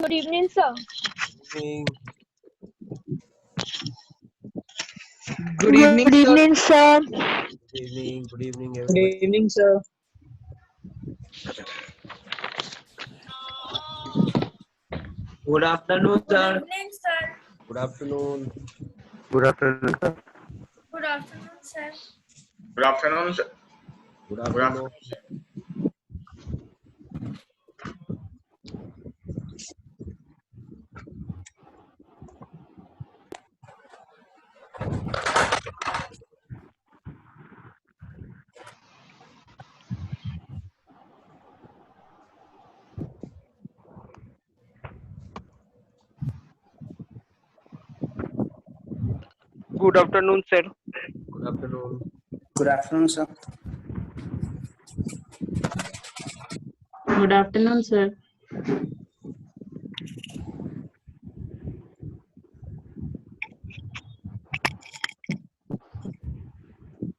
Good evening, sir. Evening. Good evening, sir. sir. Good evening. Good evening, Good everybody. evening, sir. Good afternoon, sir. Good afternoon. Good afternoon, sir. Good afternoon, sir. Good afternoon, sir. Good Good afternoon. afternoon, sir. Good afternoon, sir. Good afternoon. Good afternoon, sir. Good afternoon, sir.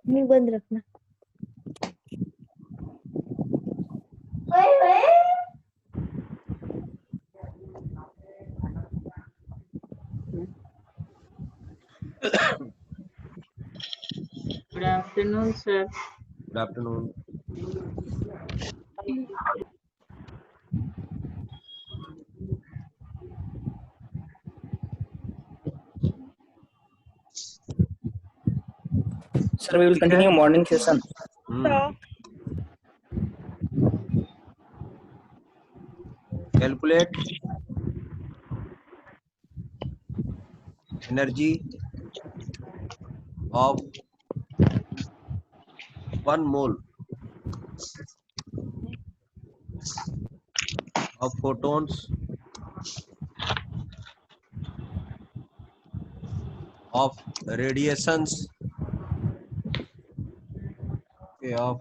मुंह बंद रखना. Good afternoon, sir. Good afternoon. Sir, we will continue morning session. Calculate energy of 1 mole of photons of radiations of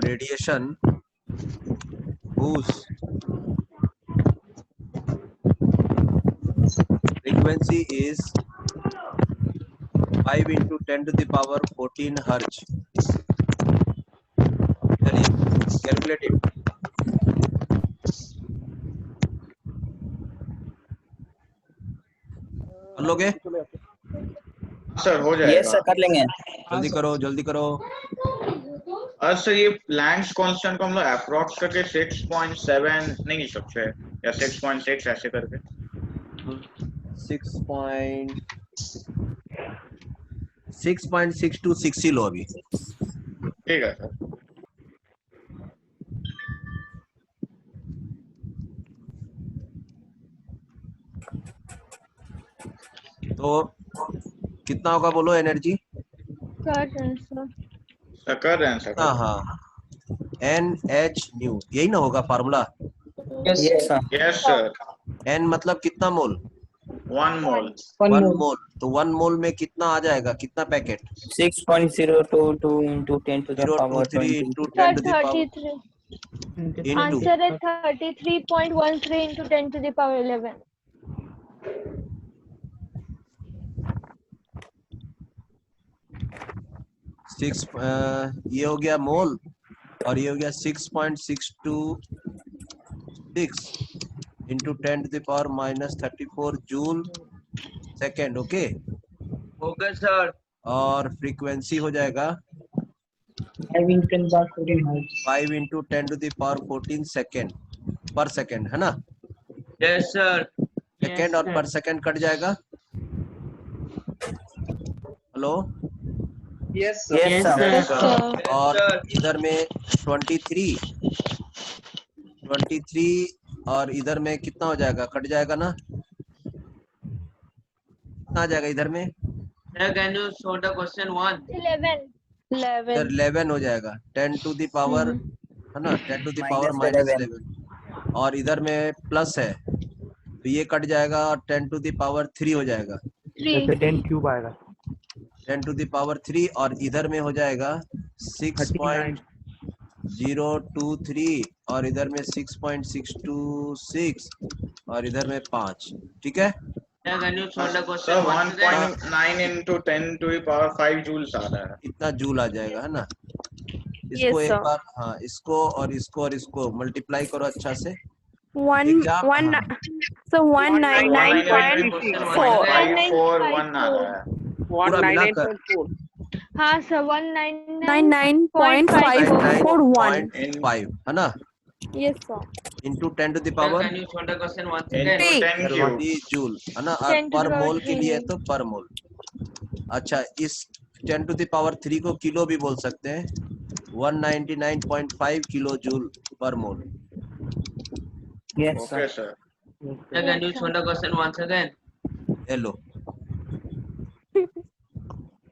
radiation whose frequency is 5 into 10 to the power 14 hertz. चलिए calculate it. कर लोगे? Sir हो Yes, जाएगा. sir, कर लेंगे. जल्दी करो, जल्दी करो. सर ये प्लैंक्स कांस्टेंट को हम लोग अप्रॉक्स करके 6.7 नहीं लिख सकते या 6.6 ऐसे करके. 6.626 ही लो अभी. ठीक है सर. तो कितना होगा बोलो एनर्जी? कर रहे हैं सर. सर कर रहे हैं सर. हाँ NH न्यू यही ना होगा formula. Yes, sir. Yes sir. N मतलब कितना मोल? 1 मोल. 1 मोल. तो 1 मोल में कितना आ जाएगा? कितना packet? 6.022 into 10 to the power 023 20. into Sir, 10 to the power 33. into Answer is 33.13 into 10 to the power 11. 6 ये हो गया मोल और ये हो गया 6.626 into 10 to the power minus 34 joule second. Okay Okay, sir. और फ्रीक्वेंसी हो जाएगा 5 into 10 power 14 hertz. 5 into 10 to the power 14 second पर सेकेंड है ना. Yes, sir. सेकेंड और पर सेकेंड कट जाएगा. Hello. Yes, Yes, sir. sir. Yes, और sir. इधर में 23 और इधर में कितना हो जाएगा? कट जाएगा ना. कितना आ जाएगा इधर में? Sir, can you show the question 1? 11. इधर 11 हो जाएगा. 10 to the power है ना. 10 to the power Minus minus 11 और इधर में प्लस है तो ये कट जाएगा और 10 to the power 3 हो जाएगा. 3. 10 क्यूब आएगा. 10 to the power 3 और इधर में हो जाएगा 6.023 और इधर में 6.626 और इधर में 5. ठीक है. Sir, can you show the sir question once again? 1.9 into 10 to the power 5 joules आ रहा है. इतना जूल आ जाएगा है ना. इसको Yes, एक sir. बार, हाँ, इसको और इसको मल्टीप्लाई करो अच्छा से। One exam, one. हाँ, So 199.4. 199.541 आ रहा है। पूरा मिलाकर 199.4 हाँ सर 99.541. 99.5 है ना, Yes, sir. Into 10 to the Sir, power can you solve the question once Into again? 10 cube. 30 joule है ना, और 10 to the पर power मोल के लिए 3. तो पर मोल। अच्छा, इस 10 टू द पावर 3 को किलो भी बोल सकते हैं, 199.5 किलो जूल पर मोल। Yes, Okay, sir. sir. Sir, can you solve the question once again? ये लो,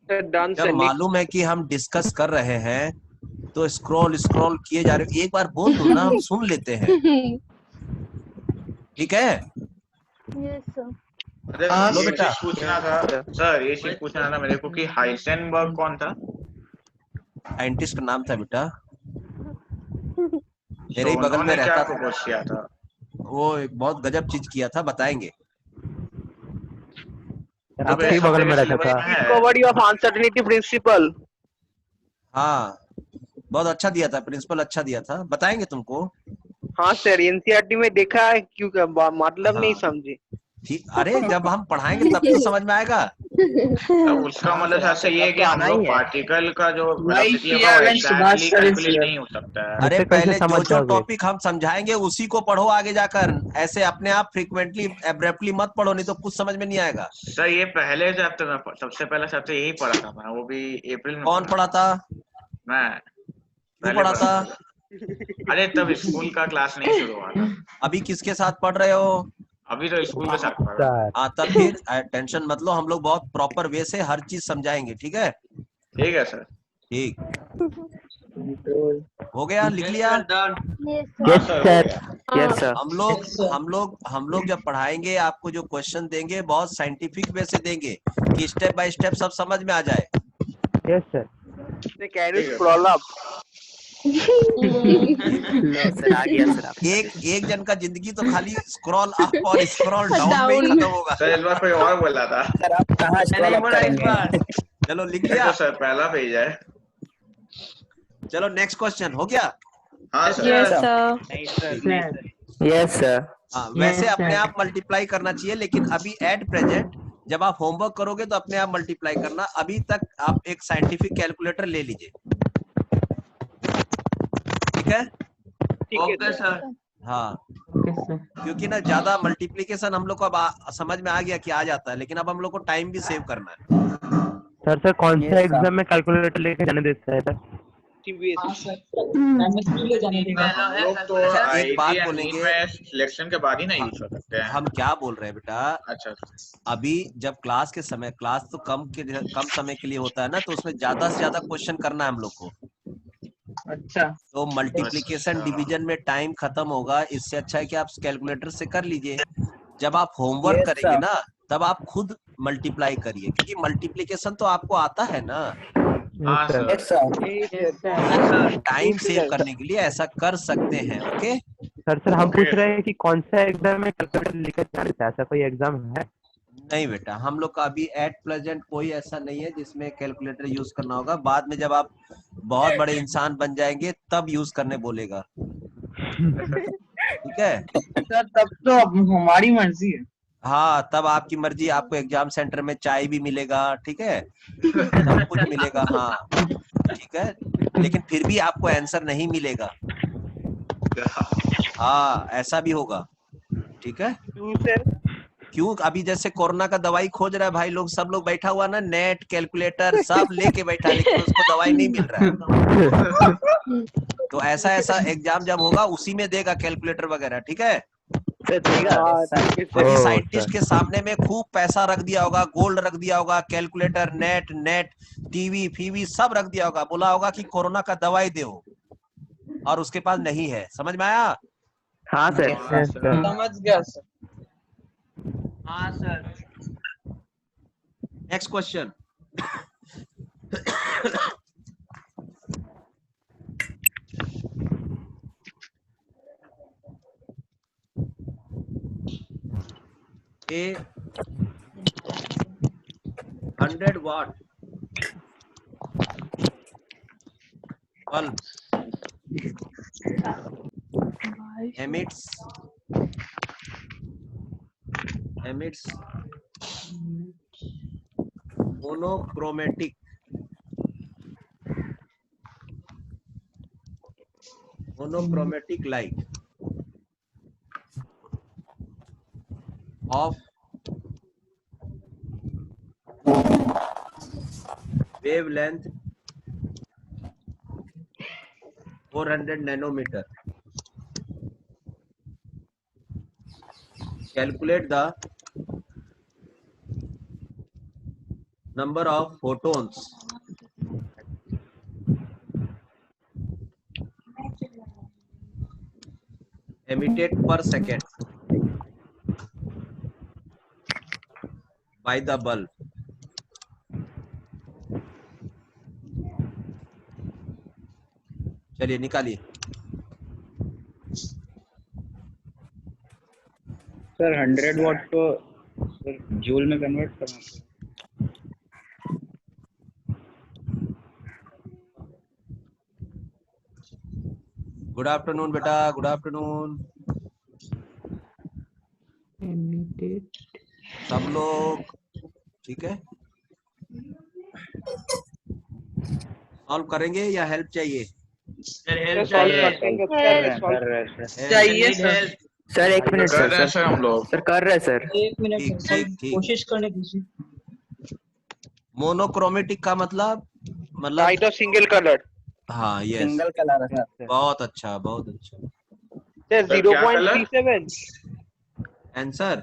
सर डन जब सर। मालूम है कि हम डिस्कस कर रहे हैं तो स्क्रॉल किए जा रहे हो, एक बार बोल दो ना, हम सुन लेते हैं, ठीक है? Yes sir. अरे हाँ, लो ये बेटा। चीज पूछना था सर, ये चीज पूछना था मेरे को कि हाइसेनबर्ग कौन था? साइंटिस्ट का नाम था बेटा, मेरे ही तो बगल में उन्होंने क्या रहता था, प्रपोज किया था? वो एक बहुत गजब चीज किया था, बताएंगे। आपके ही बगल में रहता था। Discovery of uncertainty principle. हाँ, बहुत अच्छा दिया था, प्रिंसिपल अच्छा दिया था, बताएंगे तुमको। हाँ सर, एनसीईआरटी में देखा है, क्यों मतलब नहीं हाँ। समझे। ठीक, अरे जब हम पढ़ाएंगे तब तो समझ में आएगा। तो उसका मतलब ऐसा ये है कि हम लोग पार्टिकल का जो वेलोसिटी है वो एग्जैक्टली कैलकुलेट नहीं हो सकता है। अरे ऐसे कैसे पहले समझ जो जाओगे? टॉपिक हम समझाएंगे उसी को पढ़ो आगे जाकर, ऐसे अपने आप फ्रीक्वेंटली एब्रप्टली मत पढ़ो, नहीं तो कुछ समझ में नहीं आएगा। सर ये पहले चैप्टर में सबसे पहला चैप्टर यही पढ़ा था मैं, वो भी अप्रैल में। कौन पढ़ा था? मैं तू पढ़ा था? अरे तब स्कूल का क्लास नहीं शुरू हुआ था, अभी किसके साथ पढ़ रहे हो? अभी तो स्कूल के साथ पढ़ रहा हूँ। हाँ, तब फिर टेंशन मत लो, हम लोग बहुत प्रॉपर वे से हर चीज समझाएंगे, ठीक है? ठीक है सर। ठीक, हो गया, लिख लिया? Sir, done. Yes हाँ sir. Sir, yes sir. हम लोग जब पढ़ाएंगे आपको जो क्वेश्चन देंगे बहुत साइंटिफिक वे से देंगे कि स्टेप बाय स्टेप सब समझ में आ जाए। Yes sir. कैन यू ठीक है। Scroll up? लो सर, आ गया सर आपका। एक जन का जिंदगी तो खाली स्क्रॉल अप और स्क्रॉल डाउन में ही खत्म होगा। सर इस बार कोई और बोला था। सर आप कहाँ स्क्रॉल नहीं अप बोला इस करेंगे? बार। चलो लिख तो लिया? सर पहला पेज है। चलो नेक्स्ट क्वेश्चन हो गया? हाँ sir. Yes, sir. Yes sir. हाँ, वैसे Yes, अपने sir. आप मल्टीप्लाई करना चाहिए, लेकिन अभी एट प्रेजेंट जब आप होमवर्क करोगे तो अपने आप मल्टीप्लाई करना। अभी तक आप एक साइंटिफिक कैलकुलेटर ले लीजिए, ठीक है? Okay, sir. हाँ, Okay, sir. क्योंकि ना ज्यादा मल्टीप्लिकेशन हम लोग को अब समझ में आ गया कि आ जाता है, लेकिन अब हम लोग को टाइम भी सेव करना है। सर कौन Yes, सा sir. एग्जाम में कैलकुलेटर लेके जाने देता है सर? हम लोग तो अच्छा, एक बात आईटी बोलेंगे। में सिलेक्शन के बाद ही ना यूज कर सकते हैं। हम क्या बोल रहे हैं बेटा, अच्छा अभी जब क्लास के समय, क्लास तो कम समय के लिए होता है ना, तो उसमें ज्यादा से ज्यादा क्वेश्चन करना है हम लोग को। अच्छा। तो मल्टीप्लिकेशन अच्छा। डिवीजन में टाइम खत्म होगा, इससे अच्छा है कि आप कैलकुलेटर से कर लीजिए। जब आप होमवर्क Yes, करेंगे sir. ना, तब आप खुद मल्टीप्लाई करिए, क्योंकि मल्टीप्लिकेशन तो आपको आता है ना। हाँ sir. Yes sir. Yes, sir. Time save करने के लिए ऐसा कर सकते हैं, ओके? सर हम Okay. पूछ रहे हैं कि कौन सा एग्जाम में कैलकुलेटर लेकर जाना देता है, ऐसा कोई एग्जाम है? नहीं बेटा, हम लोग का अभी एट प्रेजेंट कोई ऐसा नहीं है जिसमें कैलकुलेटर यूज करना होगा। बाद में जब आप बहुत बड़े इंसान बन जाएंगे तब यूज करने बोलेगा, ठीक है? सर तब तो अब हमारी मर्जी है। हाँ, तब आपकी मर्जी, आपको एग्जाम सेंटर में चाय भी मिलेगा, ठीक है? सब कुछ मिलेगा, हाँ ठीक है, लेकिन फिर भी आपको आंसर नहीं मिलेगा। हाँ, ऐसा भी होगा, ठीक है? क्यों? अभी जैसे कोरोना का दवाई खोज रहा है भाई लोग, सब लोग बैठा हुआ ना, नेट कैलकुलेटर सब लेके बैठा, लेकिन उसको दवाई नहीं मिल रहा है। तो ऐसा एग्जाम जब होगा उसी में देगा कैलकुलेटर वगैरह, ठीक है? अभी साइंटिस्ट के सामने में खूब पैसा रख दिया होगा, गोल्ड रख दिया होगा, कैलकुलेटर, नेट, टीवी फीवी सब रख दिया होगा, बोला होगा कि कोरोना का दवाई दो, और उसके पास नहीं है। समझ में आया? हाँ सर। समझ गया सर। हाँ sir. Next question. A 100 watt bulb emits monochromatic light of wavelength 400 nanometer. Calculate the number of photons emitted per second by the bulb. चलिए निकालिए। सर 100 वॉट को सर जूल में कन्वर्ट करना है। गुड आफ्टरनून बेटा, good afternoon सब लोग, ठीक है? सॉल्व करेंगे या हेल्प चाहिए? सर हेल्प सॉल्व चाहिए। कर रहे हैं चाहिए सर। सर 1 मिनट कर रहे हैं सर सर हम लोग। सर कर रहे हैं सर। 1 मिनट ठीक सर, ठीक ठीक। कोशिश करने कीजिए। मोनोक्रोमेटिक का मतलब लाइट ऑफ सिंगल कलर हाँ यस, सिंगल कलर है सर। बहुत अच्छा बहुत अच्छा। सर सर, क्या colour? 0.37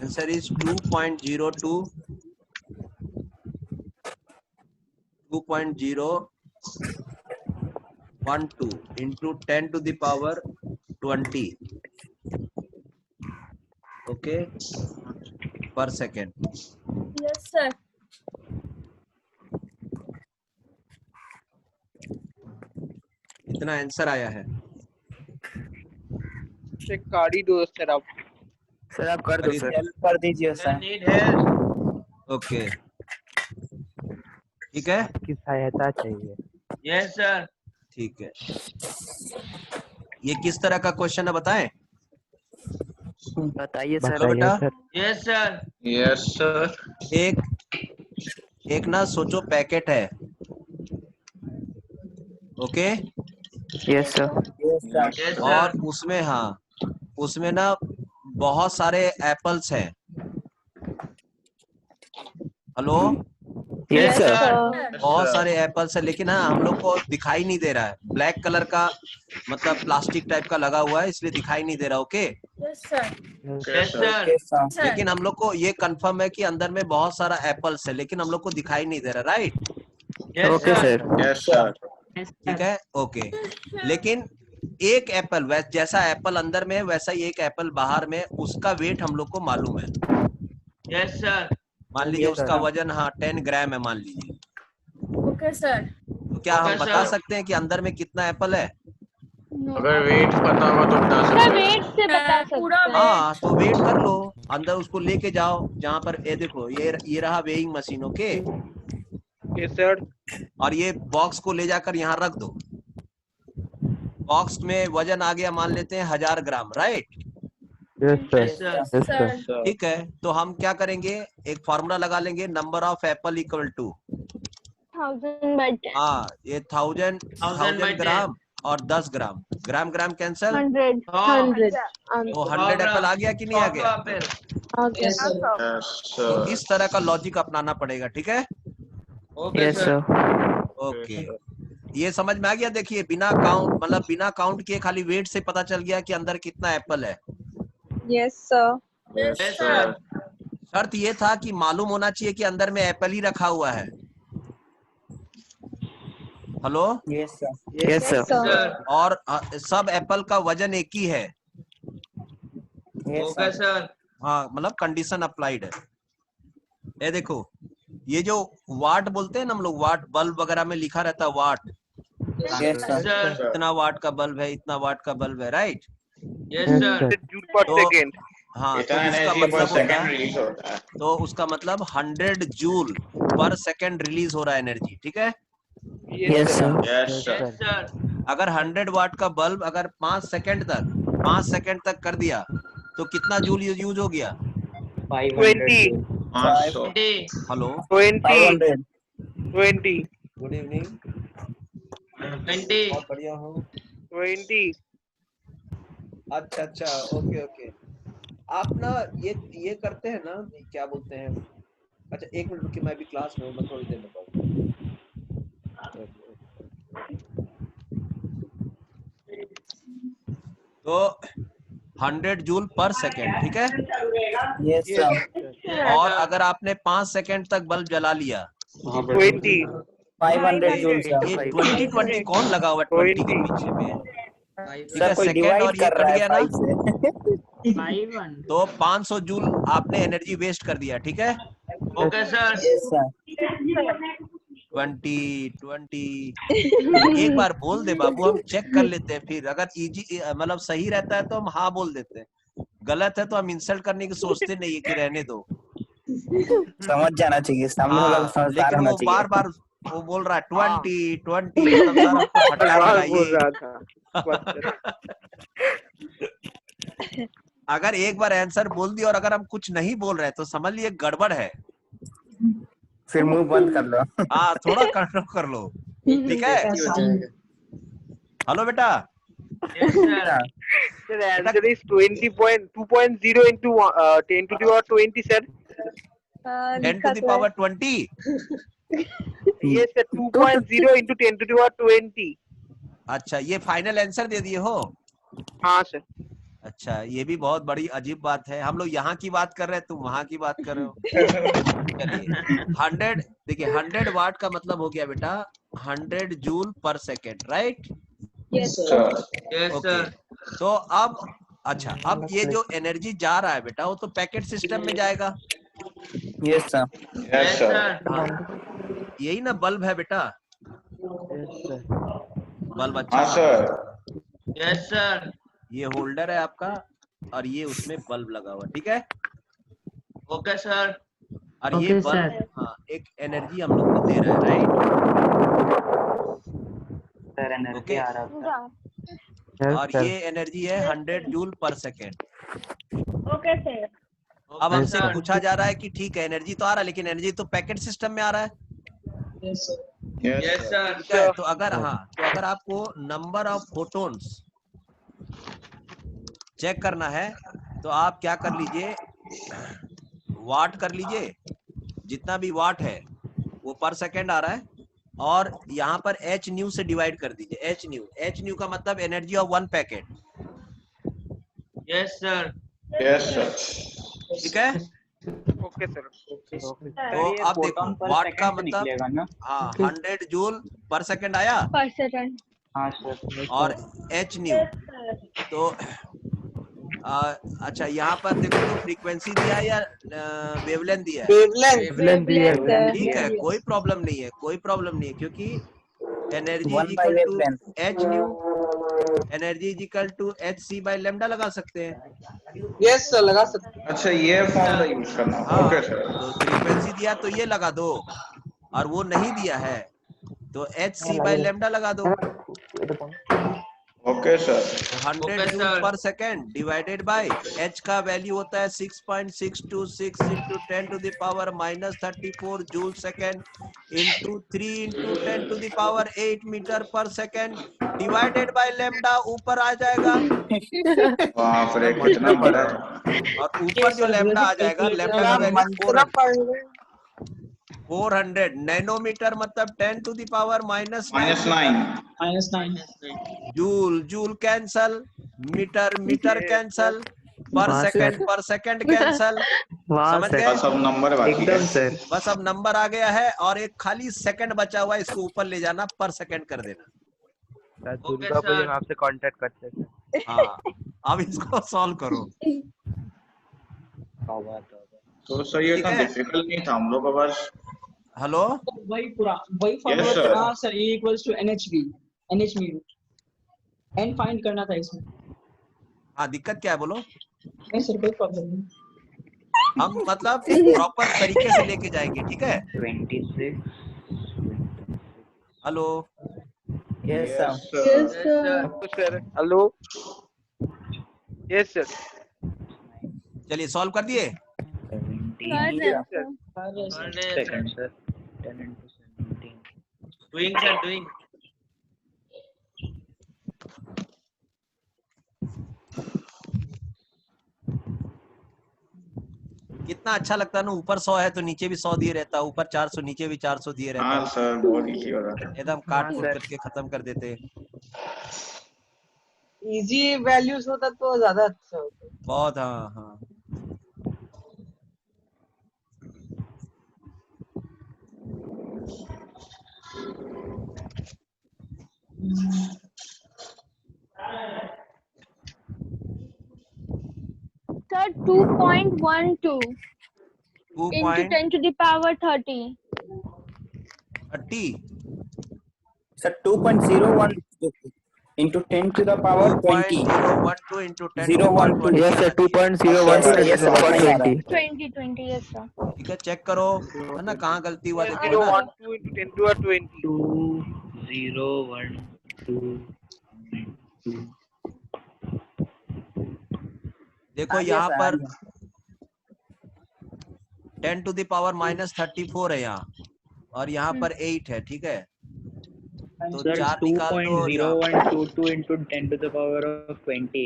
answer is 2.02 into 10 to the power 20 okay per second. Yes, sir. इतना आंसर आया है। गाड़ी दो सर आप कर दो सर। हेल्प कर दीजिए sir sir. Need help. Okay ठीक है, की सहायता चाहिए। Yes sir. ठीक है। ये किस तरह का क्वेश्चन है बताएं? बताइए सर। हेलो बेटा, यस सर। Yes sir. एक ना सोचो पैकेट है, okay? Yes sir. Yes sir. Yes और सर। उसमें हाँ, उसमें ना बहुत सारे एप्पल्स हैं। Hello, yes sir. बहुत सारे एप्पल्स हैं, लेकिन हाँ हम लोग को दिखाई नहीं दे रहा है। ब्लैक कलर का मतलब प्लास्टिक टाइप का लगा हुआ है, इसलिए दिखाई नहीं दे रहा। Okay, Yes, sir. Yes sir. Yes sir. Sir. लेकिन हम लोग को ये कंफर्म है कि अंदर में बहुत सारा एप्पल्स है, लेकिन हम लोग को दिखाई नहीं दे रहा, right? Yes okay sir. Sir. Yes sir. ठीक है, ओके। लेकिन एक एप्पल जैसा एप्पल अंदर में है, वैसा ही एक एप्पल बाहर में, उसका वेट हम लोग को मालूम है। Yes sir. मान लीजिए Yes, उसका sir. वजन हाँ 10 ग्राम है मान लीजिए। Okay, sir. तो क्या हम Okay, बता sir. सकते हैं कि अंदर में कितना एप्पल है? No. अगर वेट पता होगा तो बता पूरा सकते हैं। वेट से बता पूरा सकते हैं। हाँ तो वेट कर लो, अंदर उसको लेके जाओ जहाँ पर ये देखो, ये रहा weighing machine, okay? Yes sir. और ये बॉक्स को ले जाकर यहाँ रख दो। बॉक्स में वजन आ गया मान लेते हैं 1000 ग्राम, राइट? Yes sir. Sir. ठीक है, तो हम क्या करेंगे, एक फॉर्मूला लगा लेंगे, number of apple equal to 1000 by 10. हाँ ये 1000 by ग्राम और 10 ग्राम, ग्राम कैंसल, 100. हाँ। 100. तो 100 एप्पल आ गया कि नहीं आ गया? Okay. यस तो सर। इस तरह का लॉजिक अपनाना पड़ेगा, ठीक है? Okay yes sir. Sir. Okay, ये समझ में आ गया? देखिए बिना काउंट मतलब बिना काउंट किए खाली वेट से पता चल गया कि अंदर कितना एप्पल है। Yes, sir. Yes sir. शर्त ये था कि मालूम होना चाहिए कि अंदर में एप्पल ही रखा हुआ है। Hello, yes sir. Yes sir. Sir. और सब एप्पल का वजन एक ही है। Yes okay sir. सर। हाँ मतलब कंडीशन अप्लाइड है। ये देखो, ये जो वाट बोलते हैं ना हम लोग, वाट बल्ब वगैरह में लिखा रहता है वाट, यस सर। सर। इतना वाट का बल्ब है, इतना वाट का बल्ब है, राइट? Yes sir. जूल पर तो सेकेंड। हाँ तो इतना उसका एनर्जी मतलब पर होता सेकंड है, रिलीज होता है। तो उसका मतलब 100 जूल पर सेकंड रिलीज हो रहा है एनर्जी, ठीक है। Yes, sir. Yes sir Yes, sir. अगर 100 वाट का बल्ब अगर 5 सेकंड तक कर दिया तो कितना जूल यूज हो गया? 20, 500 हेलो, 20, 20, गुड इवनिंग, 20. बहुत बढ़िया हो। 20. अच्छा, ओके। आप ना ये करते हैं ना, क्या बोलते हैं, अच्छा एक मिनट रुकिए, मैं भी क्लास में हूँ, मैं थोड़ी देर में बताऊँ। तो 100 जूल पर सेकेंड, ठीक है। Yes, sir. और अगर आपने 5 सेकेंड तक बल्ब जला लिया, 20, 500 joule, sir. ये 20 कौन लगा हुआ 20 के पीछे में? ठीक है, सर कोई सेकेंड और डिवाइड ये कर कट रहा है गया ना, 5 से. तो 500 जूल आपने एनर्जी वेस्ट कर दिया, ठीक है। Okay, sir. Yes, sir. 20 एक बार बोल दे बाबू, हम चेक कर लेते हैं, फिर अगर इजी मतलब सही रहता है तो हम हाँ बोल देते हैं, गलत है तो हम इंसल्ट करने की सोचते नहीं है कि रहने दो। समझ जाना चाहिए, सामने वाला को समझदार लेकिन होना वो चाहिए. बार बार वो बोल रहा है 20 मतलब सर हमको फटकार लगाइए। अगर एक बार आंसर बोल दिया और अगर हम कुछ नहीं बोल रहे तो समझ लिए गड़बड़ है, फिर मुंह बंद कर लो. हाँ थोड़ा कंट्रोल कर लो, ठीक है। हेलो बेटा, Yes, sir. Sir, answer is 2.0 into 10 to the power 20, sir. 10 to the power 20। Yes, sir. 2.0 into 10 to the power 20. अच्छा, ये फाइनल आंसर दे दिए हो? हाँ सर. अच्छा, ये भी बहुत बड़ी अजीब बात है, हम लोग यहाँ की बात कर रहे हैं, तुम वहाँ की बात कर रहे हो। चलिए 100, देखिए 100 वाट का मतलब हो गया बेटा 100 जूल पर second, right. Yes, sir. Sir Yes, okay, sir. तो अब अच्छा, अब ये जो एनर्जी जा रहा है बेटा वो तो पैकेट सिस्टम में जाएगा। Yes, sir. Yes Yes, sir sir. हाँ, यही ना बल्ब है बेटा, बल्ब अच्छा हाँ काम सर करता है। Yes, sir. ये होल्डर है आपका और ये उसमें बल्ब लगा हुआ, ठीक है। Okay, sir. और ये बल्ब हाँ एक एनर्जी हम लोग को दे रहा है, राइट। सर एनर्जी ओके, आ रहा था. और ये एनर्जी है 100 जूल पर सेकेंड। Okay, sir. अब Okay, हमसे sir. पूछा जा रहा है कि ठीक है एनर्जी तो आ रहा है, लेकिन एनर्जी तो पैकेट सिस्टम में आ रहा है, Yes, यस sir. ठीक है। तो अगर तो अगर आपको नंबर ऑफ फोटोन्स चेक करना है तो आप क्या कर लीजिए, वाट कर लीजिए, जितना भी वाट है वो पर सेकेंड आ रहा है, और यहाँ पर एच न्यू से डिवाइड कर दीजिए। एच न्यू का मतलब energy of 1 packet, Yes, sir. Yes sir ठीक है। Okay, sir. तो अब देखो वाट का मतलब निकलेगा ना. हाँ 100 जूल पर सेकेंड आया, Per second. हाँ सर. और एच न्यू तो अच्छा यहाँ पर देखो तो फ्रीक्वेंसी दिया है या वेवलेंथ दिया है? Wavelength, sir. ठीक है, कोई प्रॉब्लम नहीं है, कोई प्रॉब्लम नहीं है, क्योंकि energy is 1 by equal to wavelength. H nu, energy is equal to H C by lambda लगा सकते हैं। Yes, sir. लगा सकते. अच्छा ये फॉर्मूला यूज करना. हाँ, ओके सर तो फ्रीक्वेंसी दिया तो ये लगा दो, और वो नहीं दिया है तो एच सी बाई लेमडा लगा दो। Okay sir 100 Okay, joule sir. पर सेकेंड डिवाइडेड बाय एच का वैल्यू होता है 6.626 into 10 to the power minus 34 joule second into 3 into 10 to the power 8 metre per second divided by lambda ऊपर आ जाएगा, बाप रे कितना बड़ा है. और ऊपर जो लेमडा आ जाएगा, लेमडा का वैल्यू 400 नैनोमीटर मतलब 10 to the power minus -9 joule, joule cancel, metre cancel, per second cancel, समझ गए? बस अब नंबर बाकी है. सर. बस अब नंबर आ गया है और एक खाली सेकंड बचा हुआ है, इसको ऊपर ले जाना, पर सेकंड कर देना। दुर्गा पूजा में आपसे कांटेक्ट करते हैं. हाँ, अब इसको सॉल्व करो। तो सर ये ठीक इतना है। डिफिकल्ट नहीं था हम लोग का बस. हेलो, वही Yes, फॉर्मूला sir. था sir, E equals to NH mu N find करना था इसमें. हाँ दिक्कत क्या है बोलो? नहीं सर कोई प्रॉब्लम नहीं. हम मतलब प्रॉपर तरीके से लेके जाएंगे, ठीक है? 26. Hello, Yes, sir. Yes, sir. Sir hello yes sir चलिए सॉल्व कर दिए। 17. sir. Second, sir. 10 into 17. Doing, sir, doing. कितना अच्छा लगता है ना, ऊपर 100 है तो नीचे भी 100 दिए रहता, ऊपर 400 नीचे भी 400 दिए हाँ रहता, सर, बहुत इजी हो रहा था। एकदम काट कूट करके खत्म कर देते। इजी वैल्यूज होता तो ज्यादा अच्छा होता। बहुत, हाँ हाँ। Sir, 2.12 into 10 to the power 30. 30 Sir, 2.01 into 10 to the power 20. 2.012 into 10 to the power 012. 20 yes sir आना चाहिए। 2.01 Yes, sir. 20 20, yes, sir. ठीक है, चेक करो है ना, कहाँ गलती हुआ देखो जीरो ना। One two into 10 to the 20 2, 0, 1, 2. देखो यहाँ पर 10 to the power -34 है यहाँ, और यहाँ पर 8 है, ठीक है? तो Sir, 4 निकाल दो और यहाँ 2.0122 into 10 to the power of 20.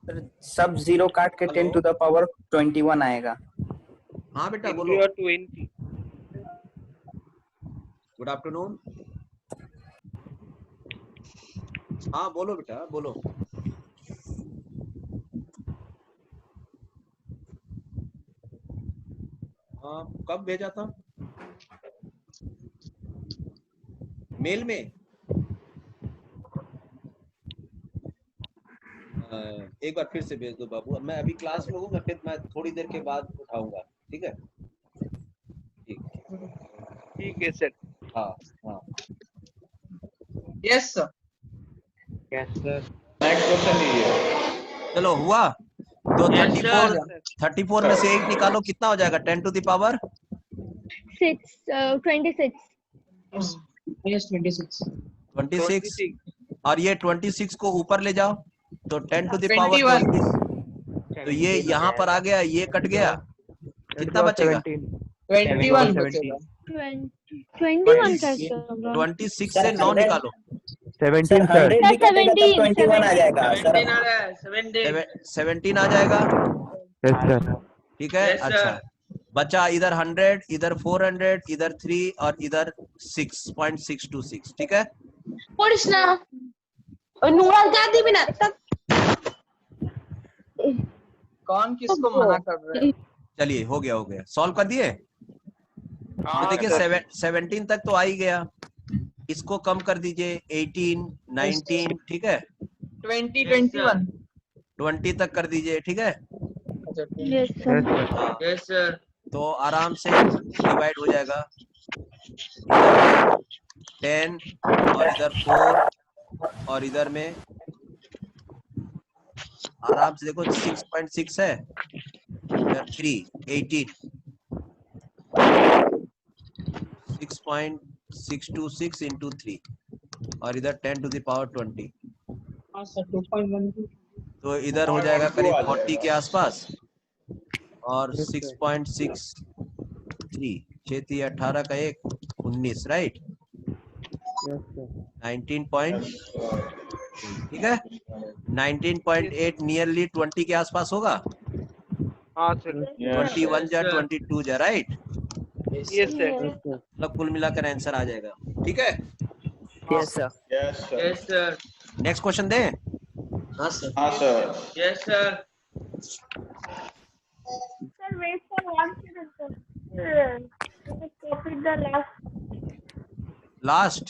Sir, सब जीरो काट के 10 to the power 21 आएगा। हाँ बेटा 10 बोलो। to the 20 good afternoon. हाँ बोलो बेटा बोलो। हाँ कब भेजा था? मेल में? एक बार फिर से भेज दो बाबू, मैं अभी क्लास में हूँ, मैं फिर मैं थोड़ी देर के बाद उठाऊंगा, ठीक है? ठीक है सर। हाँ हाँ yes sir. Yes, sir. Next question लीजिए। चलो हुआ तो Yes, 34 में से 8 निकालो, कितना हो जाएगा? 10 to the power 26. Yes, 26. 26 और ये 26 को ऊपर ले जाओ तो 10 to the power 21. 20, तो ये यहाँ पर आ गया, ये कट गया, कितना बचेगा? 21 बचेगा। 21 sir. 26 से 9 निकालो। 17 सर 100 भी कटेगा तो 17, 21 आ जाएगा सर। 17 आ रहा है, 17. 17 आ जाएगा, यस सर। ठीक है? Yes, sir. अच्छा बचा इधर 100, इधर 400, इधर 3 और इधर 6.626, ठीक है? कौन किसको मना कर रहा है? चलिए हो गया, सॉल्व कर दिए। तो देखिए 17 तक तो आ ही गया, इसको कम कर दीजिए 18, 19, ठीक है? 20, 21। 20 तक कर दीजिए, ठीक है? Yes, sir. हाँ, Yes, sir. तो आराम से डिवाइड हो जाएगा, इधर 10 और इधर 4 और इधर में आराम से देखो 6.6 है, इधर 3, 18, 6.626 into 3 और इधर 10 to the power 20, हाँ सर 2.12। तो इधर हो जाएगा करीब 40 के आसपास, और 6.63 6 18 का 1 19, राइट? 19. ठीक है, 19.8 नियरली 20 के आसपास होगा। हाँ सर। 21 जा 22 जा, राइट? Yes sir. मतलब कुल मिलाकर आंसर आ जाएगा, ठीक है? Yes sir. Yes, sir. Next question दें? हाँ सर। हाँ sir. Yes, sir. Sir, wait for 1 second, sir. Repeat the last. Last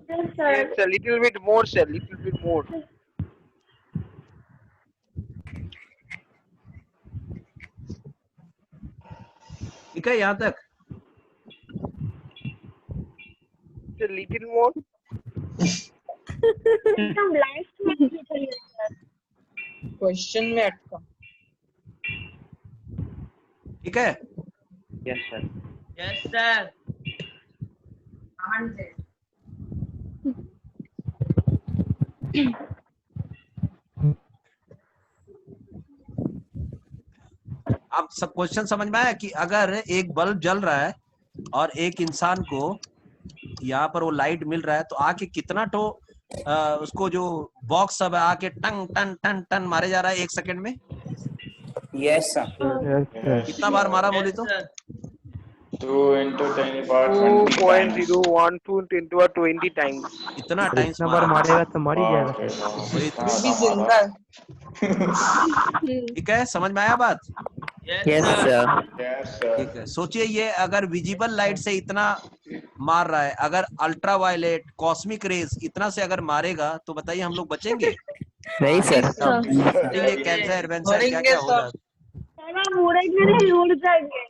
Yes, sir. Yes sir, little bit more sir, little bit more. ठीक है यहाँ तक? Sir, little more. Some last one, sir. Question में अटका। ठीक है। Yes sir. Yes, sir. अब सब क्वेश्चन समझ में आया कि अगर एक बल्ब जल रहा है और एक इंसान को यहाँ पर वो लाइट मिल रहा है तो आके कितना तो उसको जो बॉक्स सब है आके टन टन टन टन मारे जा रहा है 1 सेकंड में। Yes, sir. कितना बार मारा बोली तो? 2 into 10 power 20 times. 2.012 10 to the 20 times. इतना टाइम्स इतना बार मारेगा तो मर ही जाएगा। वही तो। भी जिंदा है। ठीक है, समझ में आया बात? Yes, Yes, sir. sir. Yes, sir. ठीक है, सोचिए ये अगर विजिबल लाइट से इतना मार रहा है, अगर अल्ट्रा वायलेट कॉस्मिक रेज इतना से अगर मारेगा तो बताइए हम लोग बचेंगे? नहीं सर। ये कैंसर वैंसर क्या क्या होगा? सर हम उड़ेंगे नहीं, उड़ जाएंगे।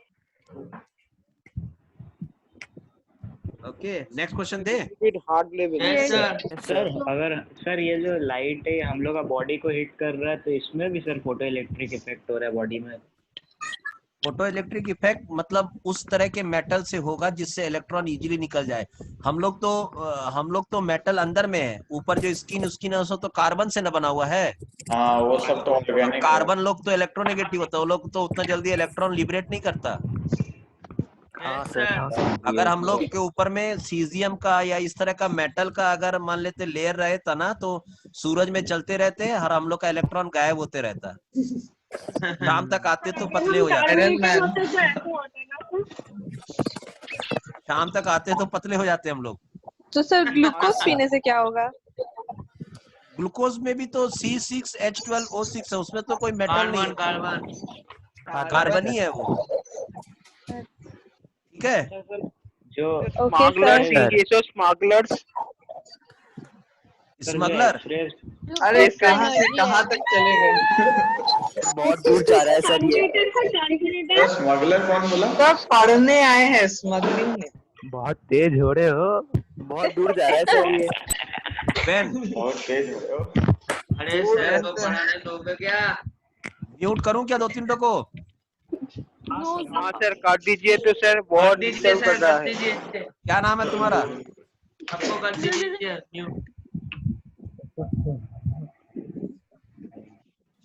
ओके, नेक्स्ट क्वेश्चन दे। Hard level. Yes, sir. Sir अगर सर ये जो लाइट है हम लोग का बॉडी को हिट कर रहा है तो इसमें भी सर फोटो इलेक्ट्रिक इफेक्ट हो रहा है बॉडी में। फोटो इलेक्ट्रिक इफेक्ट मतलब उस तरह के मेटल से होगा जिससे इलेक्ट्रॉन इजीली निकल जाए। हम लोग तो मेटल अंदर में है, ऊपर जो स्किन है वो तो कार्बन से न बना हुआ है। हाँ वो सब तो ऑर्गेनिक। कार्बन लोग तो इलेक्ट्रोनेगेटिव होता है, वो लोग तो उतना जल्दी इलेक्ट्रॉन लिबरेट नहीं करता। Yes, sir. अगर हम लोग के ऊपर में सीजियम का या इस तरह का मेटल का अगर मान लेते लेयर रहता ना तो सूरज में चलते रहते और हम लोग का इलेक्ट्रॉन गायब होते रहता। शाम तक आते तो पतले हो जाते। शाम तक आते तो पतले हो जाते हम लोग। तो सर ग्लूकोज पीने से क्या होगा? ग्लूकोज में भी तो C6H12O6 है, उसमें तो कोई मेटल नहीं है, कार्बन ही है वो। ठीक है। जो smugglers in case of smugglers. Smuggler अरे कहाँ से कहाँ तक चले गए? बहुत दूर जा रहा है सर ये। स्मगलर कौन बोला? सब पढ़ने आए हैं, स्मगलिंग में। बहुत तेज हो रहे हो। बहुत दूर जा रहा है सर ये। पेन बहुत तेज हो रहे हो। अरे सर तो पढ़ाने दोगे क्या? म्यूट करूं क्या 2-3 को? हाँ सर काट दीजिए तो सर बहुत डिस्टर्ब कर रहा है। क्या नाम है तुम्हारा? आपको कर दीजिए म्यूट।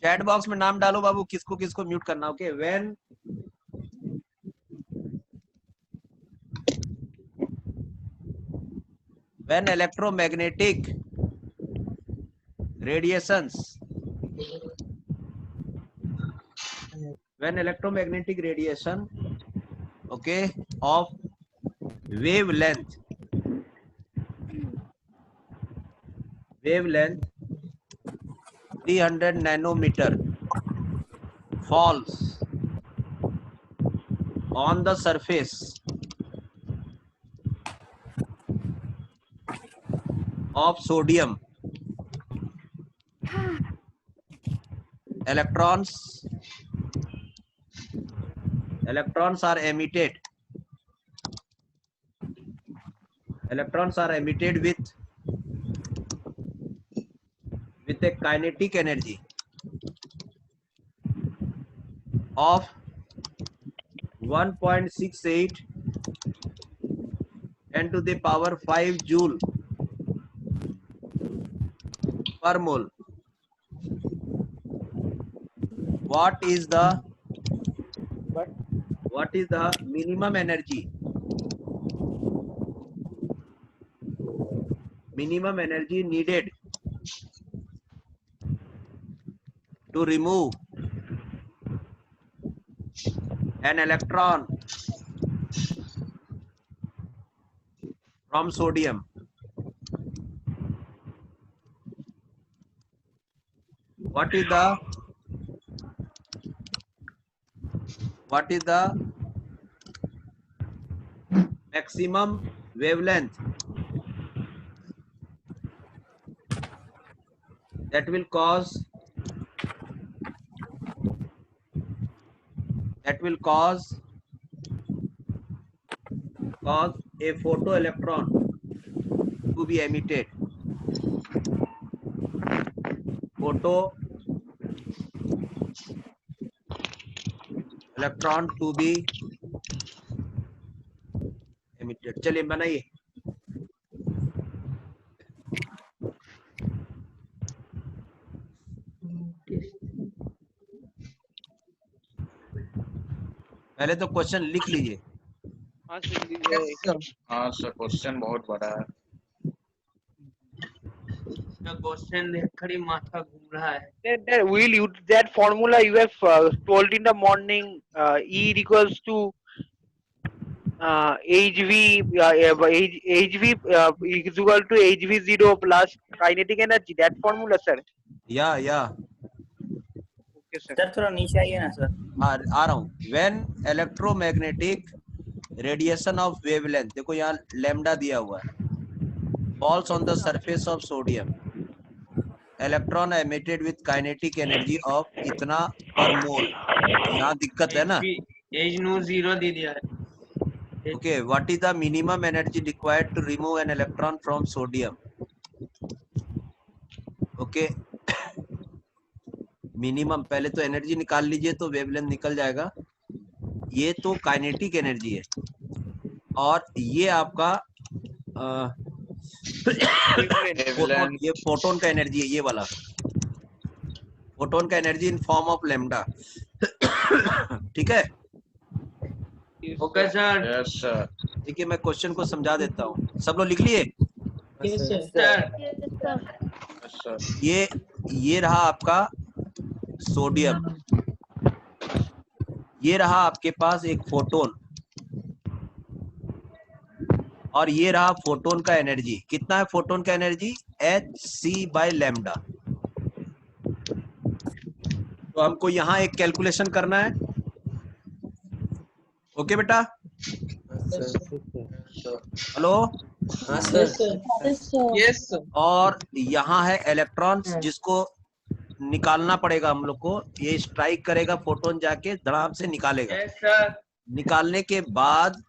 चैट बॉक्स में नाम डालो बाबू, किसको किसको म्यूट करना। Okay, when electromagnetic radiations okay of wavelength 300 nanometer falls on the surface of sodium, electrons are emitted with a kinetic energy of 1.68 10 to the power 5 joule per mole. What is the minimum energy needed to remove an electron from sodium? What is the maximum wavelength that will cause a photoelectron to be emitted? Electron to be emitted. चलिए बनाइए। पहले तो question लिख लीजिए। हाँ sir, question बहुत बड़ा है। क्वेश्चन देख कर ही माथा घूम रहा है। That will use that formula you have told in the morning. E equals to HV HV is equal to HV0 plus kinetic energy. That formula, sir. या Okay, sir. सर थोड़ा नीचे आइए ना सर। आ रहा हूँ। When electromagnetic radiation of wavelength, देखो यहाँ lambda दिया हुआ है, falls on the surface of sodium, electron emitted with kinetic energy of इतना पर मोल। यहाँ दिक्कत है ना। एज नो 0 दे दिया है। Okay, what is the minimum energy required to remove an electron from sodium? Okay, minimum पहले तो एनर्जी निकाल लीजिए तो वेवलेंथ निकल जाएगा। ये तो काइनेटिक एनर्जी है और ये आपका फोटोन, ये फोटोन का एनर्जी है, ये वाला फोटोन का energy in form of lambda. ठीक है, ओके सर। Yes sir. ठीक है, मैं क्वेश्चन को समझा देता हूँ। सब लोग लिख लिए? ये रहा आपका सोडियम, ये रहा आपके पास एक फोटोन, और ये रहा फोटोन का एनर्जी। कितना है फोटोन का एनर्जी? hc by lambda. तो हमको यहाँ एक कैलकुलेशन करना है। ओके बेटा? हेलो? हाँ सर। यस और यहाँ है इलेक्ट्रॉन्स जिसको निकालना पड़ेगा हम लोग को। ये स्ट्राइक करेगा, फोटोन जाके धड़ाम से निकालेगा। Yes sir. निकालने के बाद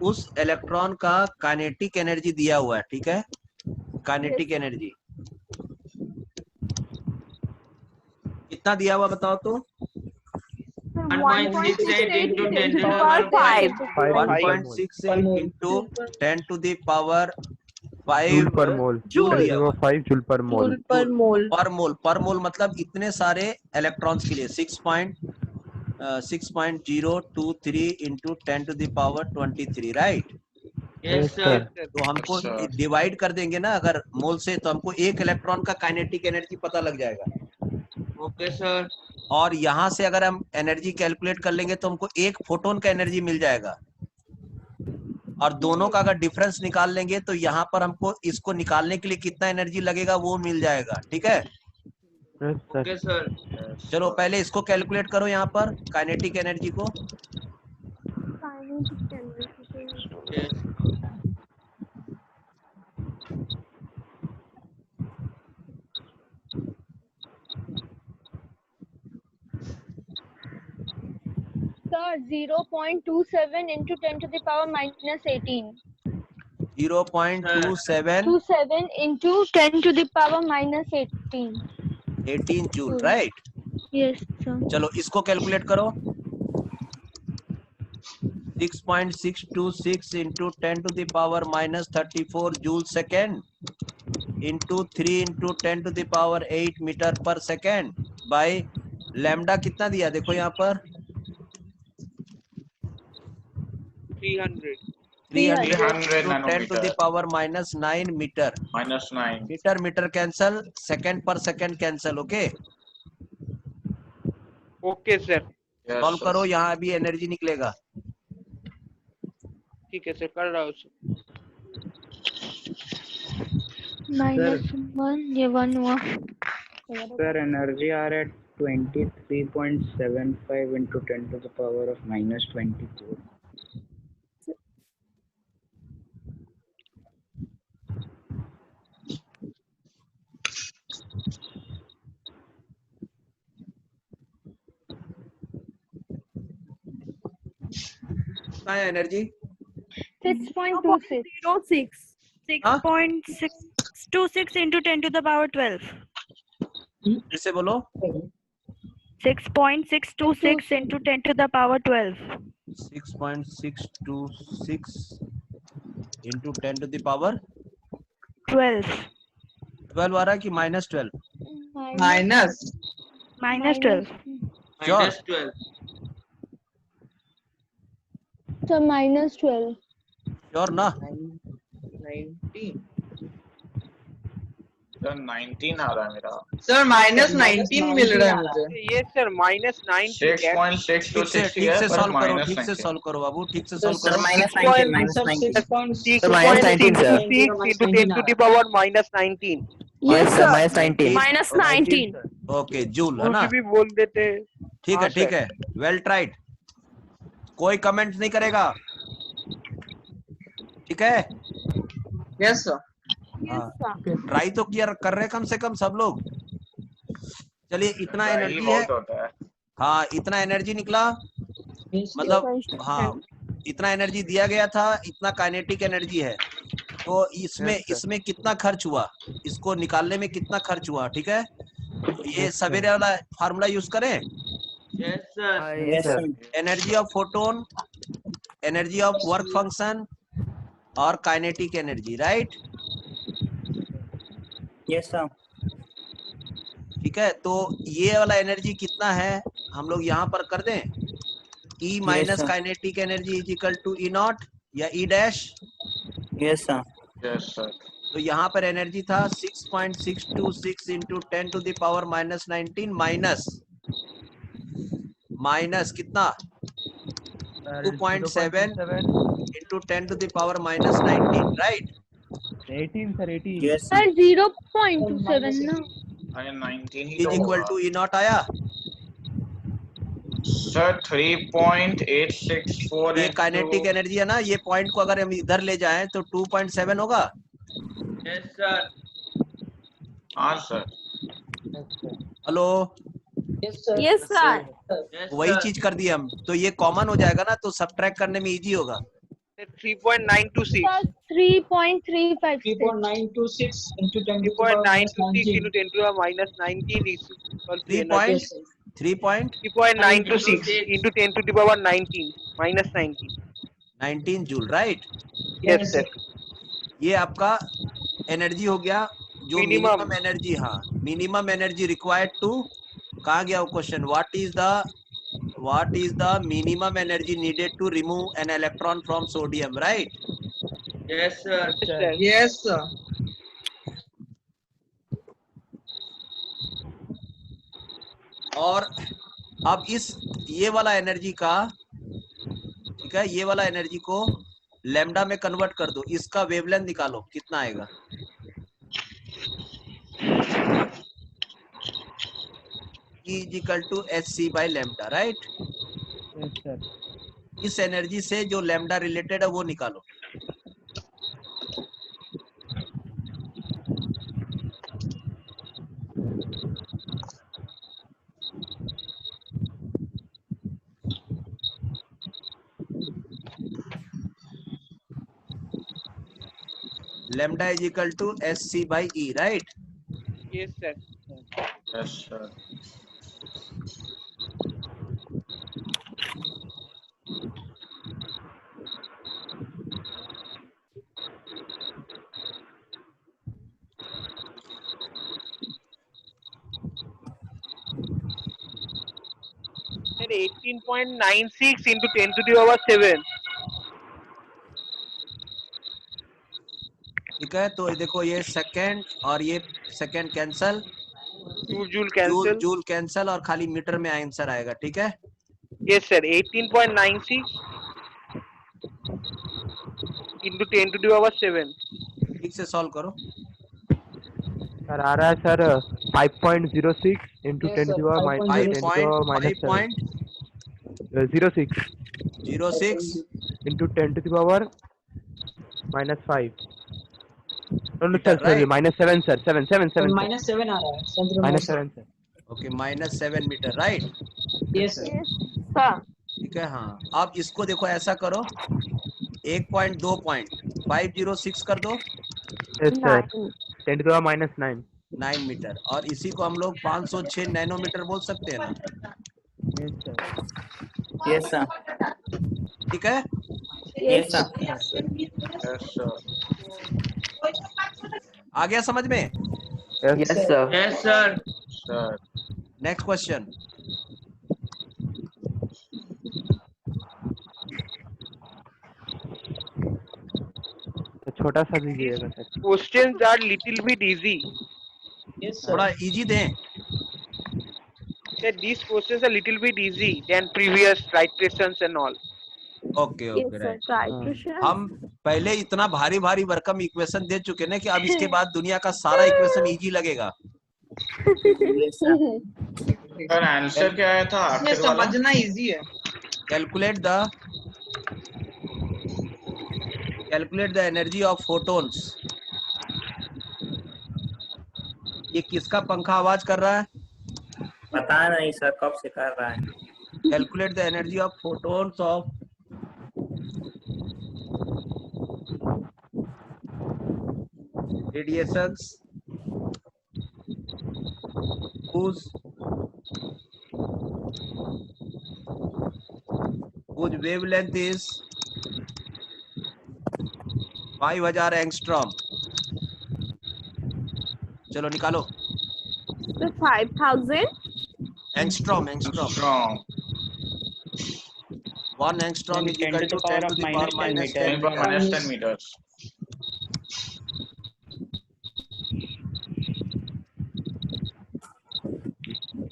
उस इलेक्ट्रॉन का काइनेटिक एनर्जी दिया हुआ है। ठीक है, काइनेटिक एनर्जी कितना दिया हुआ बताओ तो? 1.68 into 10 to the power 5. 1.68 into 10 to the power 5 joule पर मोल। जूल दिया हुआ। 5 जूल पर मोल। पर मोल। पर मोल मतलब इतने सारे इलेक्ट्रॉन्स के लिए 6.023 into 10 to the power 23, right? Yes sir. तो हमको डिवाइड कर देंगे ना अगर मोल से, तो हमको एक इलेक्ट्रॉन का काइनेटिक एनर्जी पता लग जाएगा। Okay sir. और यहाँ से अगर हम एनर्जी कैलकुलेट कर लेंगे तो हमको एक फोटोन का एनर्जी मिल जाएगा, और दोनों का अगर डिफरेंस निकाल लेंगे तो यहाँ पर हमको इसको निकालने के लिए कितना एनर्जी लगेगा वो मिल जाएगा। ठीक है? Okay sir. चलो पहले इसको कैलकुलेट करो यहाँ पर काइनेटिक एनर्जी को। Sir, 0.27 into 10 to the power minus 18. 0.27 27 into 10 to the power minus 18. 18 joule, right? Yes, sir. चलो इसको कैलकुलेट करो। 6.626 into 10 to the power minus 34 joule second into 3 into 10 to the power 8 metre per second by lambda. कितना दिया देखो यहाँ पर? 300 10 to the power minus 9 metre. -9 metre cancel, second पर second cancel. Okay, okay sir. Solve करो, यहाँ अभी energy निकलेगा। ठीक है सर, कर रहा हूँ सर। -1 ये 1 हुआ। सर एनर्जी आ रहा है 23.75 into 10 to the power of -24. कितना है energy? 6.26. 6.626 into 10 to the power 12. फिर से बोलो। 6.626 into 10 to the power 12. 6.626 into 10 to the power 12. 12 आ रहा है कि -12? Minus. Minus 12. Sure. -12. So -12. Sure ना? 19 सर 19 आ रहा है मेरा। Sir, -19 मिल रहा है मुझे. Yes sir, -19. 6.6 तो ठीक से 6 है पर सॉल्व करो, -19। ठीक से सॉल्व करो बाबू, ठीक से Sir, सॉल्व करो। -19, Sir, -19. 6.6 Sir, -19 sir. into 10 to the power -19. Yes, sir. -19. -19. Okay joule है ना? कुछ भी बोल देते। ठीक है हाँ, ठीक sir. है, वेल ट्राइड। कोई कमेंट नहीं करेगा, ठीक है? Yes sir. ट्राई तो किया कर रहे कम से कम सब लोग। चलिए इतना यही एनर्जी है, बहुत होता है। हाँ इतना एनर्जी निकला, मतलब हाँ इतना एनर्जी दिया गया था, इतना काइनेटिक एनर्जी है। तो इसमें कितना खर्च हुआ, इसको निकालने में कितना खर्च हुआ, ठीक है? ये सवेरे वाला फार्मूला यूज करें। Yes sir. Yes sir. Energy of photon, energy of work function और kinetic energy, right? Yes sir. ठीक है, तो ये वाला एनर्जी कितना है हम लोग यहाँ पर कर दें। E minus sir. Kinetic energy is equal to E naught या E dash. Yes sir. Yes sir. तो यहाँ पर एनर्जी था 6.626 into 10 to the power -19 minus कितना 2.7 into 10 to the power -19, right? 18 sir, 18. Yes sir. Sir 0.27 ना। अरे 19 ही is तो इक्वल टू होगा। E नॉट आया। सर 3.864 ये काइनेटिक एनर्जी है ना, ये पॉइंट को अगर हम इधर ले जाएं तो 2.7 होगा। Yes sir. हाँ sir. Hello, Yes sir. Yes, sir. Yes वही sir. चीज कर दी हम, तो ये कॉमन हो जाएगा ना, तो सब्ट्रैक्ट करने में इजी होगा। 3.926. Sir 3.356 3.926 into 10 to the power 3.926 into 19. 10 to the power -19 is equal to 3 energy. point Yes sir. 3.926 into 10 to the power 19 -19 joule, right? Yes sir. ये आपका एनर्जी हो गया जो Minimum. मिनिमम एनर्जी, हाँ मिनिमम एनर्जी रिक्वायर्ड टू, कहाँ गया वो question, what is the minimum energy needed to remove an electron from sodium, right? Yes sir. Yes sir. और अब ये वाला एनर्जी का, ठीक है, ये वाला एनर्जी को लैम्डा में कन्वर्ट कर दो, इसका वेवलेंथ निकालो कितना आएगा। E is equal to hc by lambda, right? Yes sir. इस एनर्जी से जो लैम्डा रिलेटेड है वो निकालो। Lambda is equal to hc by E, right? Yes sir. Yes sir. Sir, 18.96 into 10 to the power 7. ठीक है, तो देखो ये सेकंड और ये second cancel, Joule cancel. Joule cancel और खाली मीटर में आंसर आएगा, ठीक है? Yes sir. 18.96 into 10 to the power 7. ठीक से सॉल्व करो। सर आ रहा है sir 5.06 into 10 to the power -10 to the power -7. 06 into 10 to the power -5. No, sir, sorry, -7 sir, 7 -7 आ रहा है. -7 sir. ओके, -7 मीटर, राइट? Yes sir. Sir. ठीक है, हाँ। अब इसको देखो ऐसा करो, 1 पॉइंट 2 पॉइंट 506 कर दो। Yes sir. 10 to the power -9. 9 metre, और इसी को हम लोग 506 नैनोमीटर बोल सकते हैं ना? Yes sir. ठीक है, यस सर। Yes sir. आ गया समझ में? Yes sir. Yes sir. Sir next question. तो छोटा सा दीजिएगा sir. Questions are little bit easy. Yes, sir. थोड़ा इजी दें। Sir, these questions are little bit easy than previous titrations and all. Okay Yes, okay sir. Right. Titration. हम पहले इतना भारी भारी भरकम इक्वेशन दे चुके ना कि अब इसके बाद दुनिया का सारा इक्वेशन इजी लगेगा। Yes sir. सर आंसर क्या आया था इसमें आखिर वाला? समझना इजी है। Calculate the energy of photons. ये किसका पंखा आवाज कर रहा है? पता नहीं सर कब से कर रहा है। Calculate the energy of photons of radiations whose wavelength is 5000 angstrom. चलो निकालो। So 5,000. Angstrom. Strong 1 angstrom is equal to 10 to the power minus 10 10 power minus 10 meters.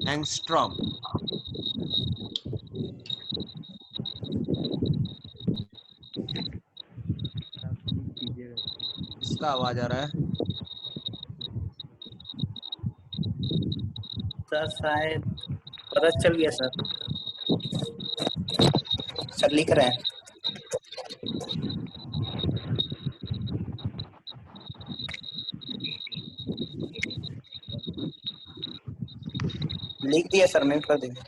Angstrom. इसका आवाज आ रहा है। सर शायद पता चल गया सर। सर लिख रहे हैं। लिख दिया सर, मैं कर देंगे।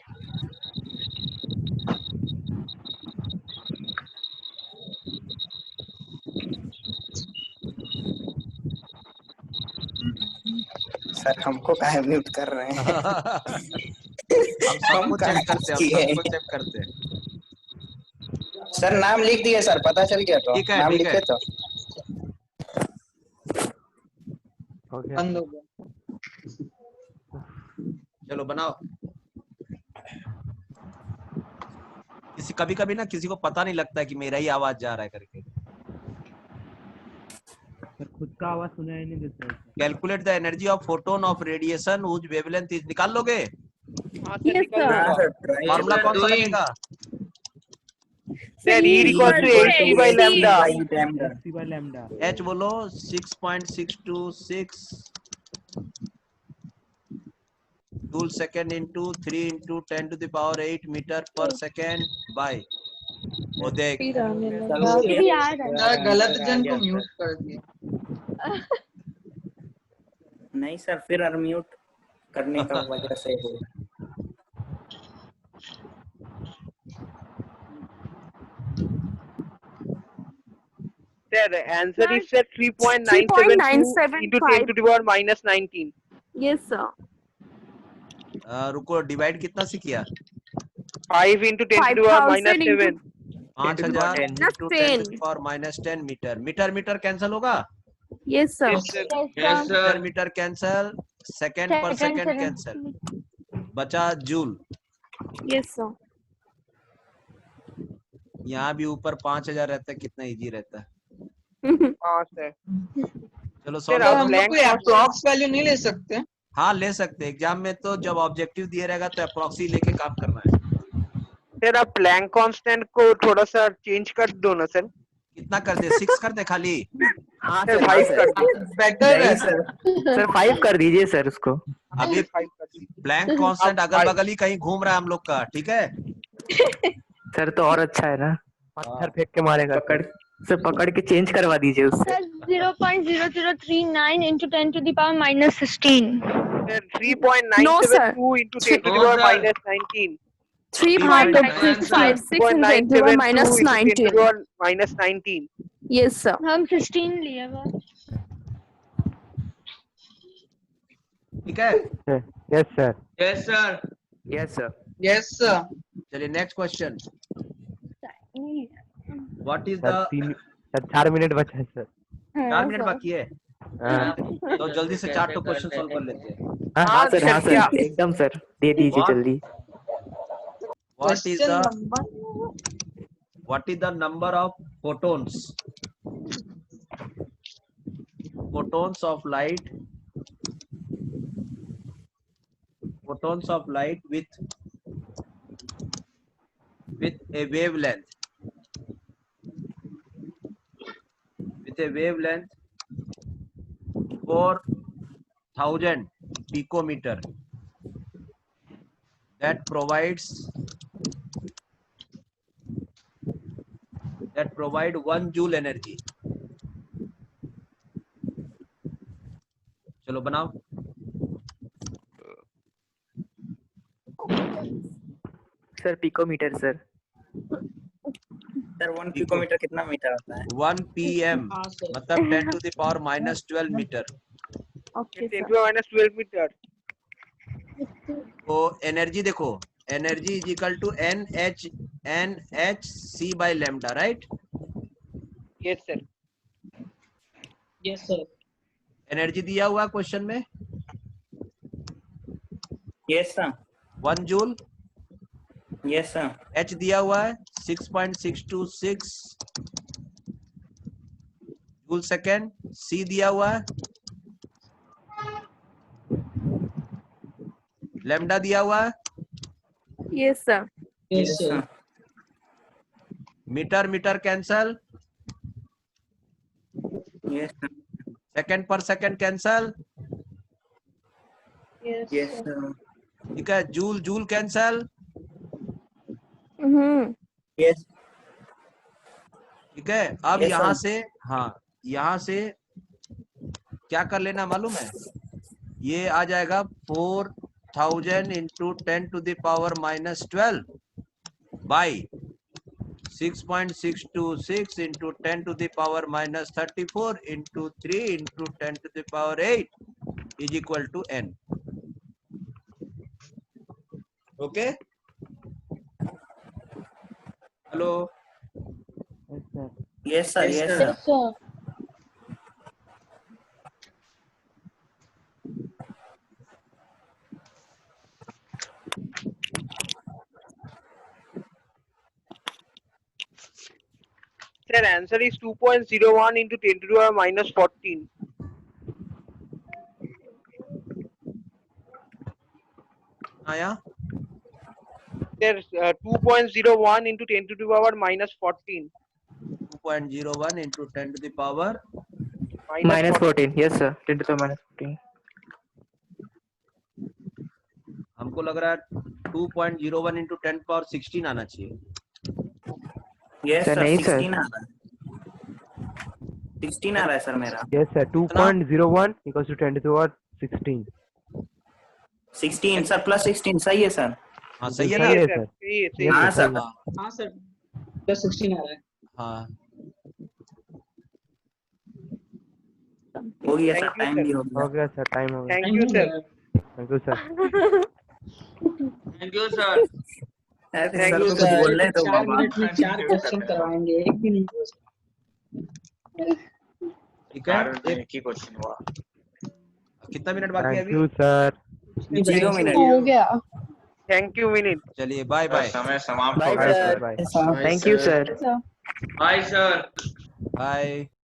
सर हमको काहे म्यूट कर रहे हैं? हम सबको चेक करते हैं। सर नाम लिख दिए सर, पता चल गया तो। ठीक है, नाम ठीक लिखे है। तो। बंद हो गया। चलो बनाओ। कभी कभी ना किसी को पता नहीं लगता है कि मेरा ही आवाज जा रहा है करके। खुद का आवाज सुनाई नहीं देता है। Calculate the energy of photon of radiation which wavelength is. निकाल लोगे? Yes, sir. फॉर्मूला कौन सा लगेगा? Sir, E equals to hc by lambda. by lambda. H बोलो 6.626 joule second into 3 into 10 to the power 8 metre per second by. वो देख फिर आने लगा। चलो, फिर आ रहा है। सर गलत जन को म्यूट कर दिया। नहीं सर, फिर अनम्यूट करने का वजह से हो। Sir, answer is sir 3.972 into 10 to the power minus 19. Yes, sir. रुको, डिवाइड कितना से किया? 5 into 10 to the power minus 7. 5000 into 10 to the power minus 10 metre. Metre cancel होगा? Yes, sir. Yes, sir. Metre cancel, second पर second cancel, बचा joule. Yes, sir. यहाँ भी ऊपर 5000 रहता है, कितना इजी रहता है। हाँ सर। चलो सर सॉल्व हम लोग कोई अप्रॉक्स वैल्यू नहीं ले सकते? हाँ ले सकते हैं। एग्जाम में तो जब ऑब्जेक्टिव दिया रहेगा तो अप्रॉक्सी लेके काम करना है। सर आप प्लैंक कांस्टेंट को थोड़ा सा चेंज कर दो ना सर। कितना कर दे? 6 कर दे खाली। हाँ सर 5 कर दो। बेटर है सर 5 कर दीजिए सर उसको। अभी ब्लैंक कांस्टेंट अगल बगल ही कहीं घूम रहा है हम लोग का, ठीक है? सर तो और अच्छा है ना, पत्थर फेंक के मारेगा। पकड़ के चेंज करवा दीजिए उससे। Sir, 0.0039 into 10 to the power minus 16. Sir 3.972 into 10 to the power minus 19. 3.956 into 10 to the power minus 19. Minus 19. Yes, sir. हम 16 लिए बस। ठीक है? Yes, sir. Yes sir Yes, sir. Yes, sir. चलिए next question. What is Sir, the 4 minute बचा है sir. 4 minute बाकी है हाँ तो जल्दी से 4 क्वेश्चन सॉल्व कर लेते हैं. हाँ सर, हाँ सर, एकदम सर, दे दीजिए What? जल्दी. What is the number of photons? Photons of light. Photons of light with a wavelength. With a wavelength 4000 picometer. That provide 1 joule energy. चलो बनाओ. Sir picometre sir. Sir 1 picometre कितना metre होता है? 1 pm हाँ sir. मतलब 10 to the power minus 12 metre. Okay, 10 sir. to minus 12 meter. तो energy देखो, energy is equal to NHC by lambda, right? Yes, sir. Yes, sir. Energy दिया हुआ question में Yes, sir. 1 joule. Yes, sir. H दिया हुआ है 6.626 joule second. C दिया हुआ है, लैम्डा दिया हुआ है, Yes, sir. Yes, sir. Metre metre cancel, Yes, sir. Second per second cancel, Yes, sir. ठीक है. Joule joule cancel, Yes. ठीक है. अब Yes, यहाँ sir. से, हाँ यहाँ से क्या कर लेना मालूम है? ये आ जाएगा 4000 into 10 to the power minus 12 by 6.626 into 10 to the power minus 34 into 3 into 10 to the power 8 is equal to n. Okay? Hello? Yes, sir. Yes, sir. Yes, sir. Sir, answer is 2.01 into 10 to the power minus 14. आया? Sir, 2.01 into 10 to the power minus 14. 2.01 into 10 to the power Minus 14. Yes, sir. 10 to the minus 14. हमको लग रहा है 2.01 into 10 power 16 आना चाहिए. Yes, sir sir. नहीं sir 16 आ रहा है. 16 आ रहा है सर मेरा. Yes, sir. 2.01 equals to 10 to the power 16. 16 sir plus 16 सही है सर. हाँ सही है ना? सही है सर. हाँ Yes, सर. हाँ सर. प्लस 16 आ रहा है. हाँ हो गया sir. Thank you, time sir. भी हो हो गया. गया सर. टाइम हो गया. Thank you, sir. Thank you, sir. Thank you sir. अरे Thank सर you, को कुछ sir. बोलने दो 4 बाबा. मिनट में 4 क्वेश्चन करवाएंगे, एक भी नहीं हो सकता. ठीक है. 4 मिनट में एक ही क्वेश्चन हुआ. कितना मिनट बाकी है Thank अभी? you, sir. 0 मिनट. हो गया. Thank you, minute. चलिए बाय बाय. समय समाप्त Bye, हो गया. Bye, sir. sir. Bye. Thank you sir. Bye sir. Bye.